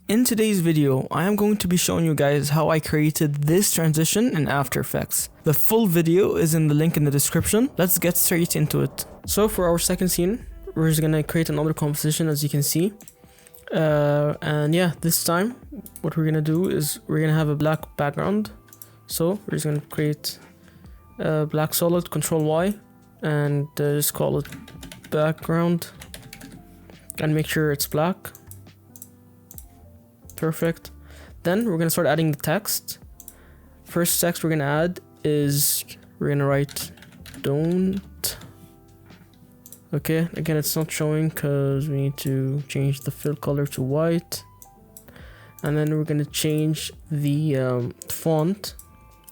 In today's video, I am going to be showing you guys how I created this transition in After Effects. The full video is in the link in the description. Let's get straight into it. So for our second scene, we're just gonna create another composition, as you can see. And yeah, this time what we're gonna do is we're gonna have a black background. So we're just gonna create a black solid, Control Y, and just call it background and make sure it's black. Perfect. Then we're gonna start adding the text. First text we're gonna add is we're gonna write don't. Okay, again it's not showing because we need to change the fill color to white. And then we're gonna change the font.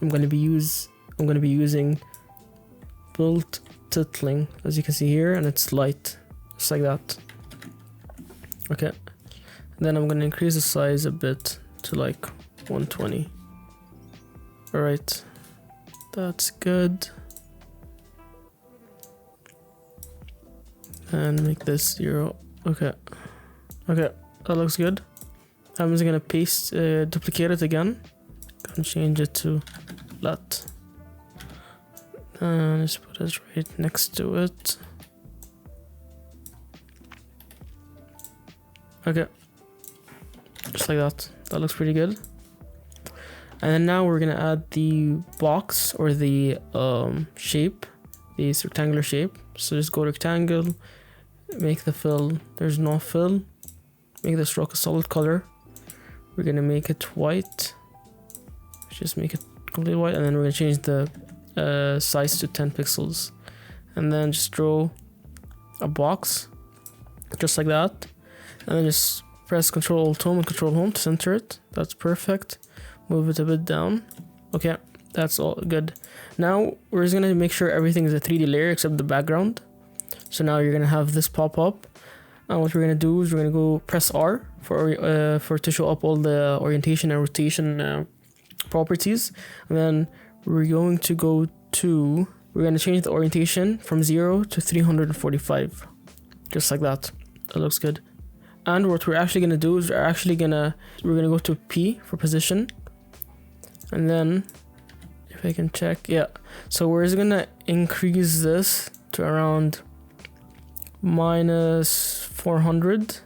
I'm gonna be using bold titling, as you can see here, and it's light, just like that. Okay. Then I'm gonna increase the size a bit to like 120. Alright, that's good. And make this 0. Okay, that looks good. I'm just gonna duplicate it again and change it to flat. And just put it right next to it. Okay. Just like that. That looks pretty good. And then now we're gonna add the box or the shape, this rectangular shape. So just go rectangle, make the fill. There's no fill. Make the stroke a solid color. We're gonna make it white. Just make it completely white, and then we're gonna change the size to 10 pixels, and then just draw a box, just like that, and then just press Control Alt Home and Control Home to center it. That's perfect. Move it a bit down. Okay, that's all good. Now we're just gonna make sure everything is a 3D layer except the background. So now you're gonna have this pop up, and what we're gonna do is we're gonna go press R for to show up all the orientation and rotation properties, and then we're going to go to we're gonna change the orientation from 0 to 345, just like that. That looks good. And what we're actually gonna do is we're gonna go to P for position, and then if I can check, yeah. So we're just gonna increase this to around -400,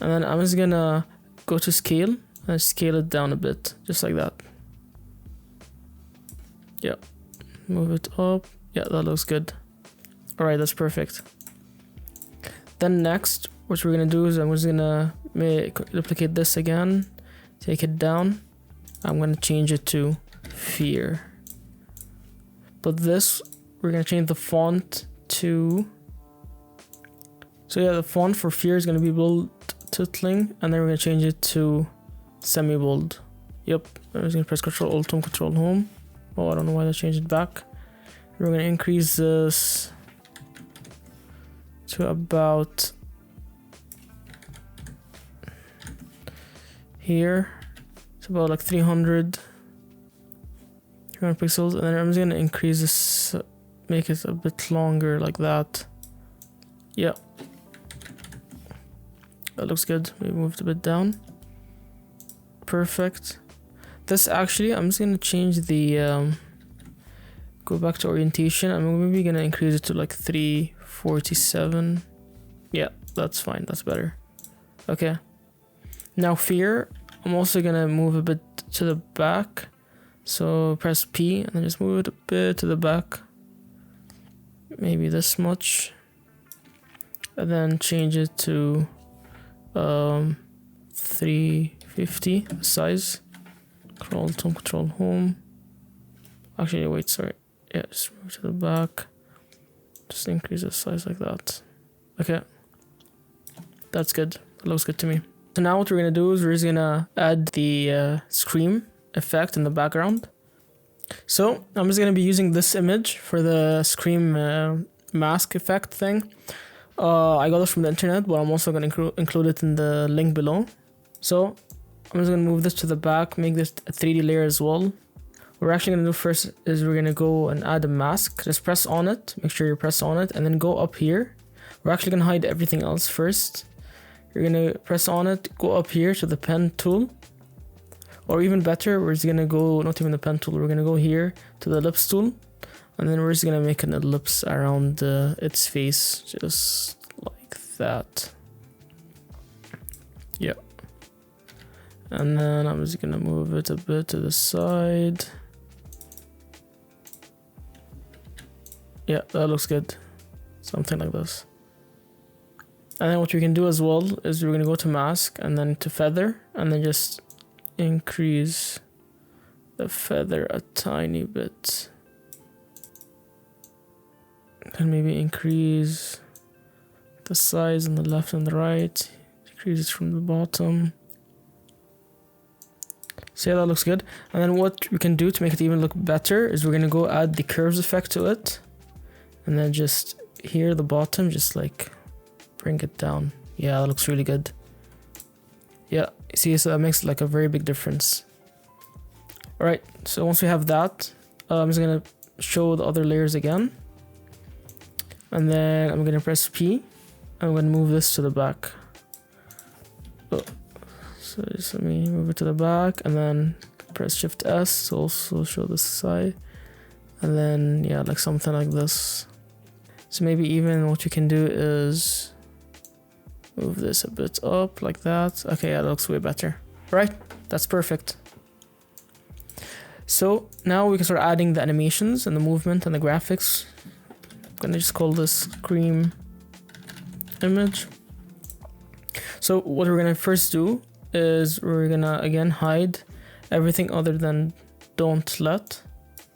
and then I'm just gonna go to scale and scale it down a bit, just like that. Yeah, move it up. Yeah, that looks good. All right, that's perfect. Then next, what we're gonna do is I'm just gonna duplicate this again, take it down. I'm gonna change it to Fear. But this, we're gonna change the font to. So yeah, the font for Fear is gonna be bold titling, and then we're gonna change it to semi-bold. Yep, I'm just gonna press Control Alt Home, Control Home. Oh, I don't know why that changed it back. We're gonna increase this to about here. It's about like 300 pixels, and then I'm just gonna increase this, make it a bit longer like that. Yeah, that looks good. We moved a bit down. Perfect. This actually, I'm just gonna change the go back to orientation. I'm maybe gonna increase it to like 347. Yeah, that's fine, that's better. Okay, now Fear, I'm also gonna move a bit to the back. So press P and then just move it a bit to the back, maybe this much, and then change it to 350 size. Control Home. Actually, wait, sorry. Yeah, just move to the back. Just increase the size like that. Okay, that's good. That looks good to me. So now what we're gonna do is we're just gonna add the scream effect in the background. So I'm just gonna be using this image for the scream mask effect thing. I got this from the internet, but I'm also gonna include it in the link below. So I'm just gonna move this to the back, make this a 3D layer as well. What we're actually gonna do first is we're gonna go and add a mask. Just press on it, make sure you press on it, and then go up here. We're actually gonna hide everything else first. you're gonna press on it, go up here to the pen tool, or even better, we're just gonna go, not even the pen tool, we're gonna go here to the ellipse tool, and then we're just gonna make an ellipse around its face, just like that. Yeah. And then I'm just gonna move it a bit to the side. Yeah, that looks good. Something like this. And then what we can do as well is we're gonna go to mask and then to feather, and then just increase the feather a tiny bit. And maybe increase the size on the left and the right. Decrease it from the bottom. So yeah, that looks good. And then what we can do to make it even look better is we're gonna go add the curves effect to it. And then just here, the bottom, just like bring it down. Yeah, that looks really good. Yeah, see, so that makes like a very big difference. Alright, so once we have that, I'm just gonna show the other layers again. And then I'm gonna press P. I'm gonna move this to the back. Oh. So just let me move it to the back, and then press Shift S to also show this side. And then, yeah, like something like this. So maybe even what you can do is move this a bit up like that. Okay, yeah, that looks way better. Right, that's perfect. So now we can start adding the animations and the movement and the graphics. I'm gonna just call this Scream image. So what we're gonna first do is we're gonna again hide everything other than don't let,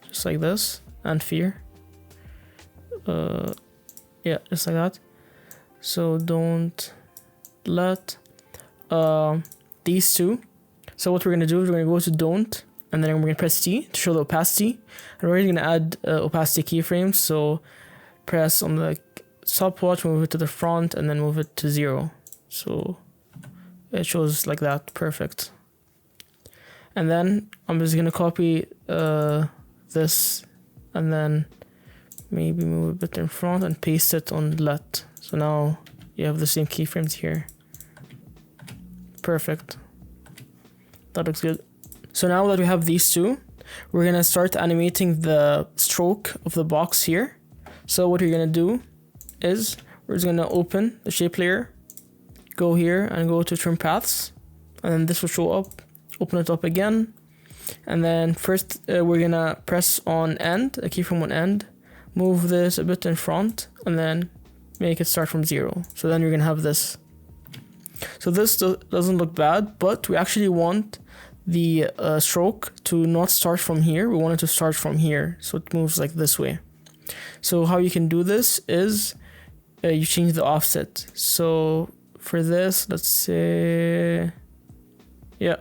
just like this, and fear. Yeah, just like that. So don't let these two. So what we're gonna do is we're gonna go to don't, and then we're gonna press T to show the opacity, and we're gonna add opacity keyframes. So press on the stopwatch, move it to the front, and then move it to 0. So it shows like that, perfect. And then I'm just gonna copy this, and then maybe move a bit in front and paste it on let. So now you have the same keyframes here. Perfect. That looks good. So now that we have these two, we're gonna start animating the stroke of the box here. So what you're gonna do is we're just gonna open the shape layer, go here and go to trim paths, and then this will show up. Open it up again, and then first we're gonna press on end, a keyframe on end, move this a bit in front, and then make it start from 0. So then you're gonna have this. So this doesn't look bad, but we actually want the stroke to not start from here. We want it to start from here, so it moves like this way. So how you can do this is you change the offset. So for this, let's say, yeah,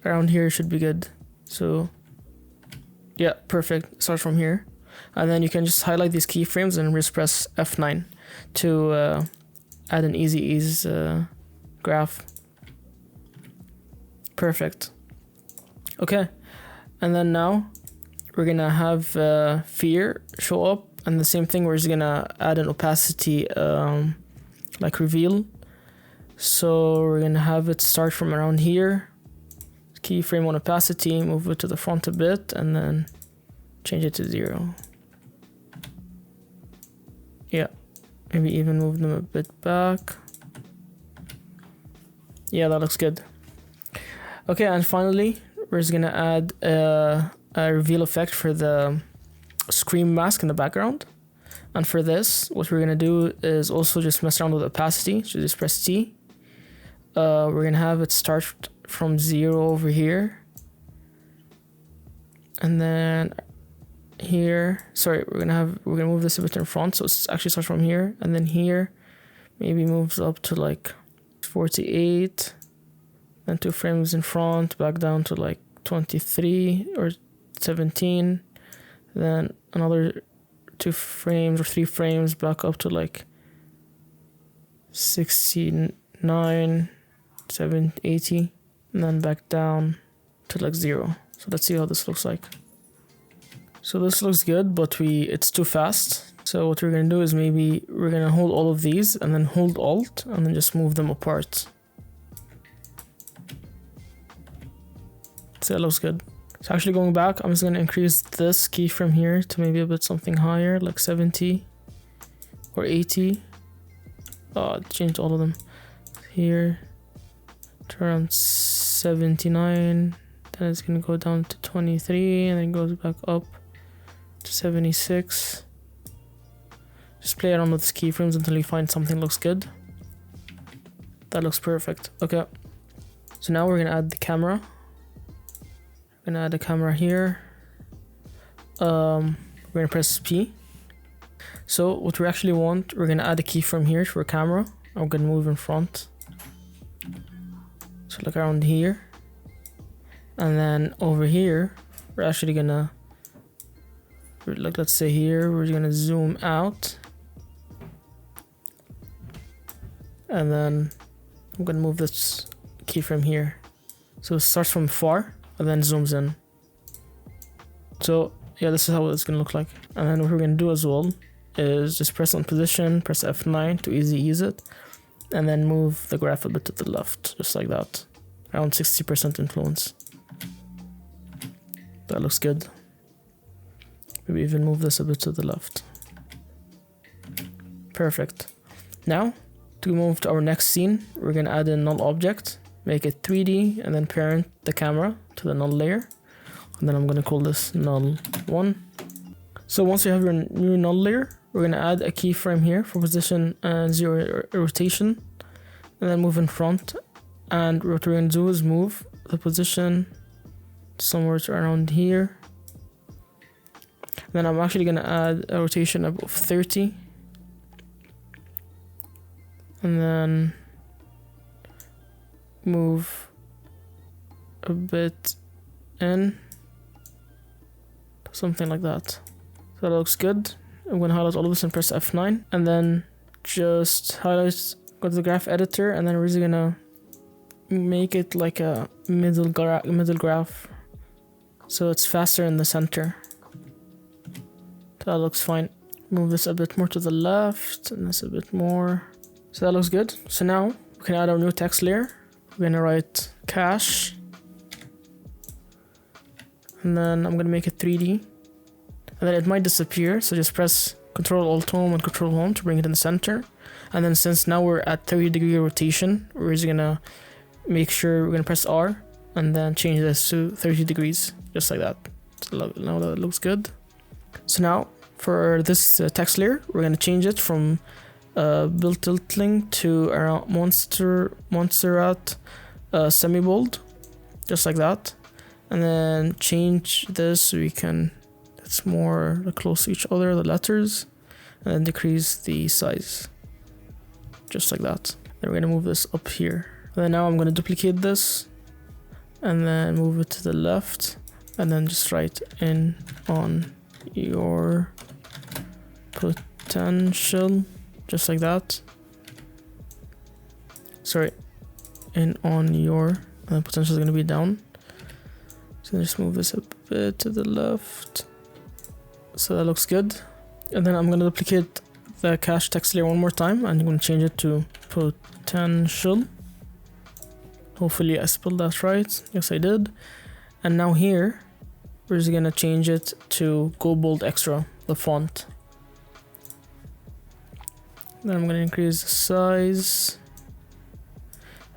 around here should be good. So yeah, perfect. Start from here, and then you can just highlight these keyframes and just press F9 to add an easy ease graph. Perfect. Okay, and then now we're gonna have fear show up, and the same thing, we're just gonna add an opacity like reveal. So we're gonna have it start from around here, keyframe on opacity, move it to the front a bit, and then change it to 0. Yeah, maybe even move them a bit back. Yeah, that looks good. Okay, and finally, we're just gonna add a reveal effect for the scream mask in the background. And for this, what we're gonna do is also just mess around with opacity. So just press T. We're gonna have it start from 0 over here, and then here. Sorry, we're gonna move this a bit in front, so it actually starts from here, and then here, maybe moves up to like 48. Then 2 frames in front, back down to like 23 or 17, then another 2 frames or 3 frames back up to like 69, 7, 80, and then back down to like 0. So let's see how this looks like. So this looks good, but it's too fast. So what we're gonna do is maybe we're gonna hold all of these and then hold Alt and then just move them apart. So that looks good. So actually going back, I'm just gonna increase this keyframe here to maybe a bit something higher, like 70 or 80. Oh, changed all of them. Here to around 79. Then it's gonna go down to 23 and then it goes back up to 76. Just play around with these keyframes until you find something looks good. That looks perfect. Okay. So now we're gonna add the camera. We're gonna add a camera here. We're gonna press P. So what we actually want, we're gonna add a keyframe here for a camera. I'm gonna move in front. So like around here. And then over here, we're actually gonna, like let's say here, we're gonna zoom out. And then I'm gonna move this keyframe here. So it starts from far and then zooms in. So yeah, this is how it's gonna look like. And then what we're gonna do as well is just press on position, press F9 to ease it, and then move the graph a bit to the left, just like that. Around 60% influence. That looks good. Maybe even move this a bit to the left. Perfect. Now, to move to our next scene, we're gonna add a null object, make it 3D, and then parent the camera to the null layer. And then I'm gonna call this null1. So once you have your new null layer, we're gonna add a keyframe here for position and 0 rotation, and then move in front. And what we're gonna do is move the position somewhere around here. Then I'm actually gonna add a rotation of 30. And then move a bit in, something like that. So that looks good. I'm gonna highlight all of this and press F9, and then just highlight, go to the graph editor, and then we're just gonna make it like a middle graph, so it's faster in the center. That looks fine. Move this a bit more to the left, and this a bit more. So that looks good. So now we can add our new text layer. We're gonna write cache, and then I'm gonna make it 3D, and then it might disappear, so just press Control Alt Home and Control Home to bring it in the center. And then since now we're at 30-degree rotation, we're just gonna make sure we're gonna press R and then change this to 30 degrees, just like that. So now that looks good. So now for this text layer, we're gonna change it from build tilting to around Montserrat semi-bold, just like that. And then change this so we can, it's more close to each other, the letters, and then decrease the size, just like that. Then we're gonna move this up here. And then now I'm gonna duplicate this and then move it to the left, and then just write in on your potential, just like that. Sorry, in on your, and then potential is gonna be down. So just move this a bit to the left. So that looks good. And then I'm gonna duplicate the cache text layer one more time, and I'm gonna change it to potential. Hopefully I spelled that right. Yes, I did. And now here, we're just gonna change it to Go Bold Extra, the font. Then I'm gonna increase the size.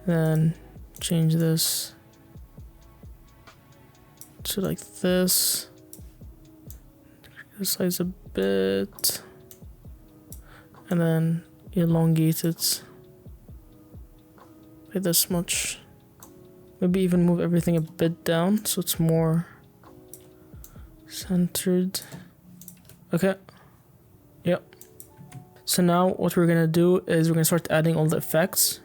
Then change this to like this. Increase the size a bit. And then elongate it by this much. Maybe even move everything a bit down so it's more centered. Okay. Yep. So now what we're gonna do is we're gonna start adding all the effects.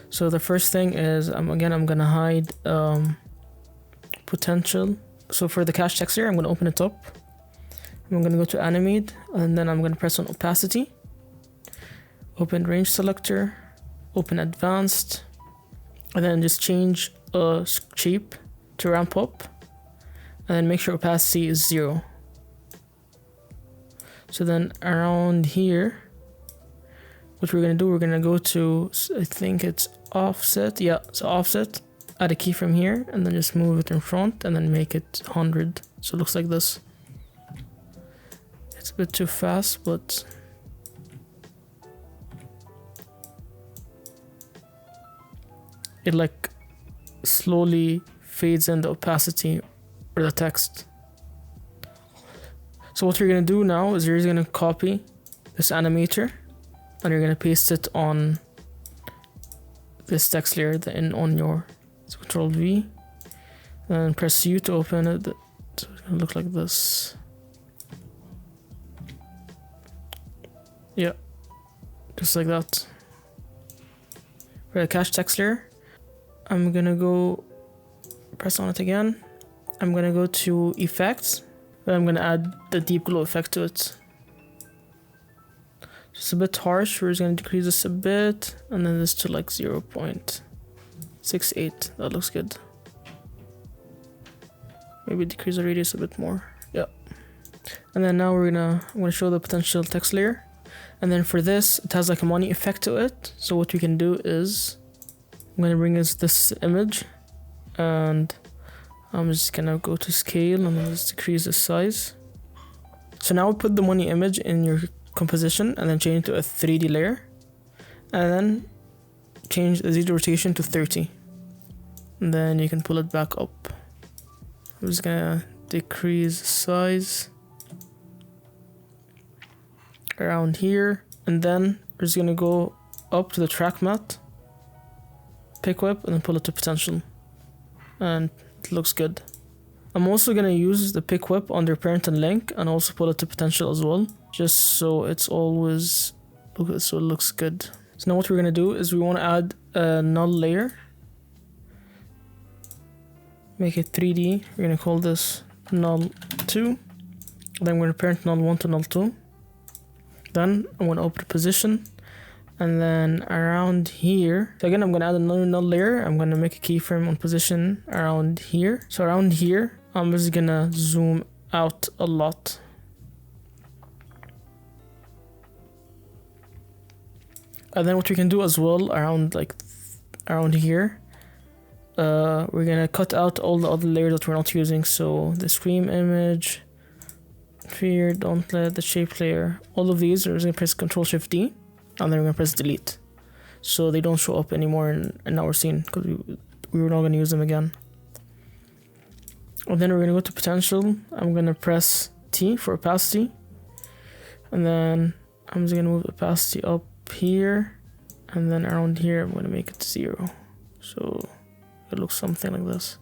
So the first thing is I'm gonna hide potential. So for the cache text here, I'm gonna open it up. I'm gonna go to animate, and then I'm gonna press on opacity. Open range selector, open advanced, and then just change shape to ramp up, and then make sure opacity is 0. So then around here, what we're gonna do, we're gonna go to, I think it's offset. Yeah, so offset, add a keyframe here, and then just move it in front and then make it 100. So it looks like this. It's a bit too fast, but it like slowly fades in the opacity or the text. So what you're gonna do now is you're just gonna copy this animator and you're gonna paste it on this text layer, on your, so Control V, and press U to open it. So it's gonna look like this. Yeah, just like that. For the cache text layer, I'm gonna go press on it again. I'm gonna go to effects, and I'm gonna add the deep glow effect to it. It's a bit harsh. We're just gonna decrease this a bit, and then this to like 0.68. That looks good. Maybe decrease the radius a bit more. Yeah. And then now I'm gonna show the potential text layer. And then for this, it has like a money effect to it. So what we can do is, I'm gonna bring this image, and I'm just gonna go to scale and then just decrease the size. So now put the money image in your composition and then change it to a 3D layer, and then change the Z rotation to 30, and then you can pull it back up. I'm just gonna decrease the size around here, and then we're just gonna go up to the track matte, pick whip, and then pull it to potential, and it looks good. I'm also gonna use the pick whip under parent and link and also pull it to potential as well, just so it's always, so it looks good. So now what we're gonna do is we wanna add a null layer, make it 3D. We're gonna call this null 2, then we're gonna parent null 1 to null 2. Then I'm gonna open position, and then around here, so again I'm gonna add another null layer. I'm gonna make a keyframe on position around here. So around here, I'm just gonna zoom out a lot. And then what we can do as well around here, we're gonna cut out all the other layers that we're not using. So the scream image, sphere, gauntlet, the shape layer, all of these, we're just gonna press Ctrl Shift D, and then we're gonna press delete, so they don't show up anymore in our scene, because we were not gonna use them again. And then we're gonna go to potential. I'm gonna press T for opacity, and then I'm just gonna move opacity up here, and then around here I'm gonna make it 0, so it looks something like this.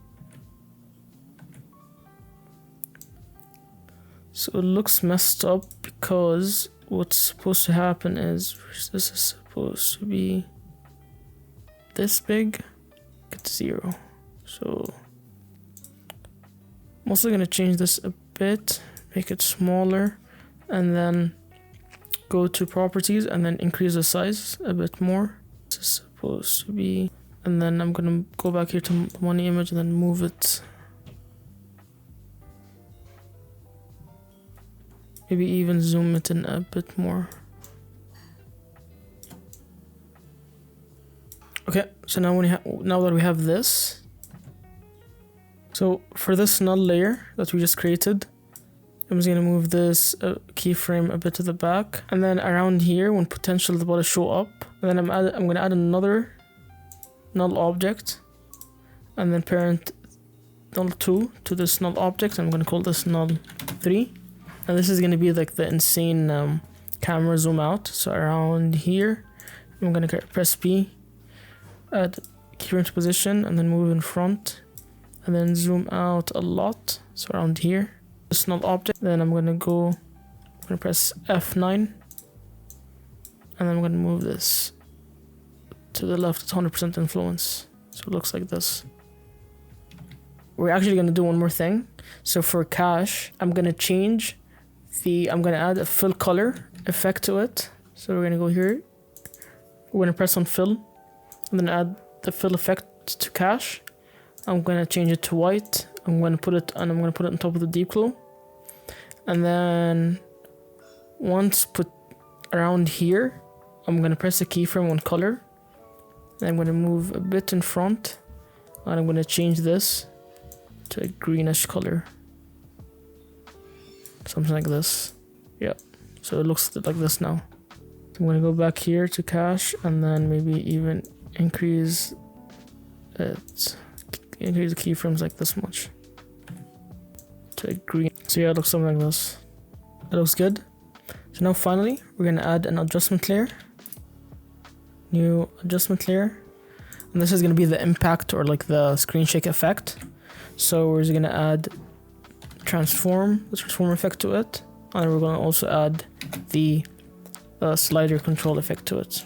So it looks messed up because what's supposed to happen is this is supposed to be this big, get 0. So I'm also gonna change this a bit, make it smaller, and then go to properties and then increase the size a bit more. This is supposed to be, and then I'm gonna go back here to the money image and then move it. Maybe even zoom it in a bit more. Okay, so now now that we have this, so for this null layer that we just created, I'm just gonna move this keyframe a bit to the back, and then around here when potential is about to show up, and then I'm gonna add another null object, and then parent null 2 to this null object. I'm gonna call this null 3. And this is going to be like the insane camera zoom out. So around here, I'm going to press P, add keyframe to position, and then move in front, and then zoom out a lot. So around here, this null object. Then I'm going to press F9, and then I'm going to move this to the left. It's 100% influence. So it looks like this. We're actually going to do one more thing. So for cache, I'm going to add a fill color effect to it. So we're gonna go here, we're gonna press on fill, and then add the fill effect to cache. I'm gonna change it to white. I'm gonna put it on top of the deep glow, and then once put around here, I'm gonna press the keyframe on color. Then I'm gonna move a bit in front, and I'm gonna change this to a greenish color. Something like this. Yeah. So it looks like this now. So I'm gonna go back here to cache and then maybe even increase it. Increase the keyframes like this much. To a green. So yeah, it looks something like this. It looks good. So now finally, we're gonna add an adjustment layer. New adjustment layer. And this is gonna be the impact or like the screen shake effect. So we're just gonna add the transform effect to it. And we're gonna also add the slider control effect to it.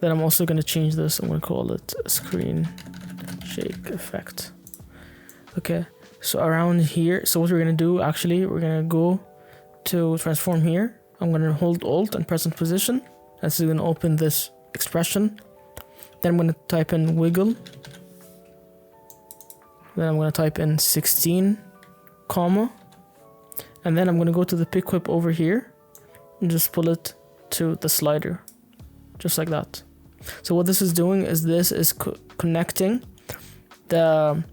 Then I'm also gonna change this. I'm gonna call it screen shake effect. Okay, so around here, so what we're gonna do actually, we're gonna go to transform here. I'm gonna hold Alt and press in position. This is gonna open this expression. Then I'm gonna type in wiggle. Then I'm gonna type in 16, comma. And then I'm gonna go to the pick whip over here and just pull it to the slider. Just like that. So what this is doing is this is connecting the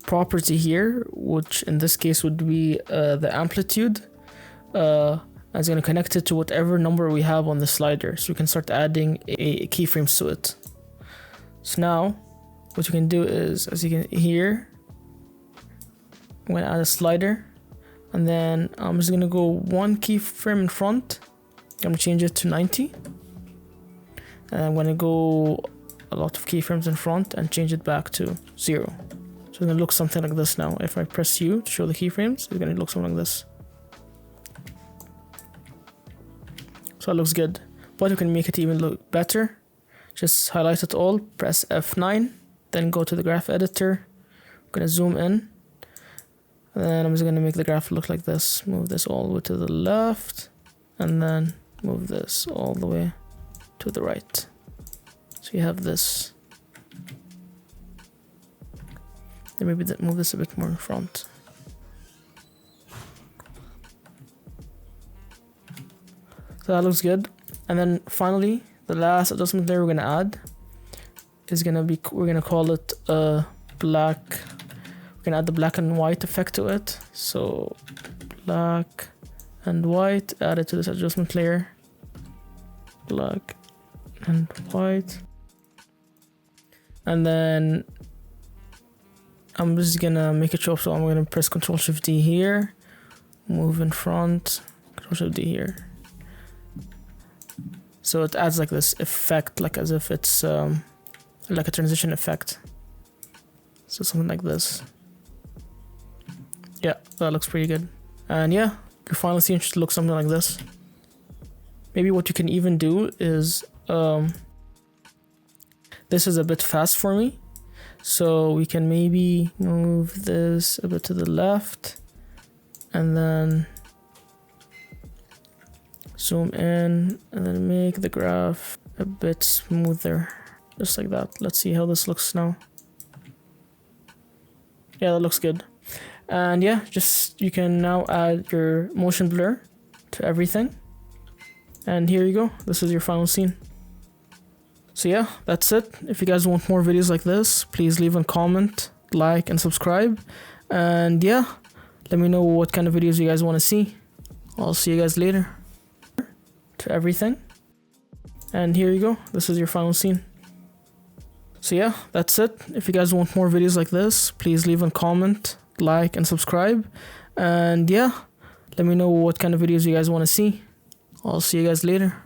property here, which in this case would be the amplitude. It's going to connect it to whatever number we have on the slider, so we can start adding keyframes to it. So now what you can do is, as you can hear, I'm going to add a slider, and then I'm just going to go one keyframe in front. I'm going to change it to 90, and I'm going to go a lot of keyframes in front and change it back to 0. So it's going to look something like this now. If I press U to show the keyframes, it's going to look something like this. So it looks good, but you can make it even look better. Just highlight it all, press F9, then go to the graph editor. I'm gonna zoom in, and then I'm just gonna make the graph look like this. Move this all the way to the left, and then move this all the way to the right. So you have this. Then maybe move this a bit more in front. So that looks good. And then finally, the last adjustment layer we're gonna add is gonna be, we're gonna call it black. We're gonna add the black and white effect to it. So black and white, add it to this adjustment layer. Black and white. And then I'm just gonna make it show up. So I'm gonna press Ctrl Shift D here, move in front, Ctrl Shift D here. So it adds like this effect, like as if it's like a transition effect. So something like this. Yeah, that looks pretty good. And yeah, your final scene should look something like this. Maybe what you can even do is, this is a bit fast for me. So we can maybe move this a bit to the left and then zoom in and then make the graph a bit smoother, just like that. Let's see how this looks now. Yeah, that looks good. And yeah, just you can now add your motion blur to everything. And here you go. This is your final scene. So yeah, that's it. If you guys want more videos like this, please leave a comment, like, and subscribe. And yeah, let me know what kind of videos you guys want to see. I'll see you guys later. To everything. And here you go. This is your final scene. So yeah, that's it. If you guys want more videos like this, please leave a comment, like, and subscribe. And yeah, let me know what kind of videos you guys want to see. I'll see you guys later.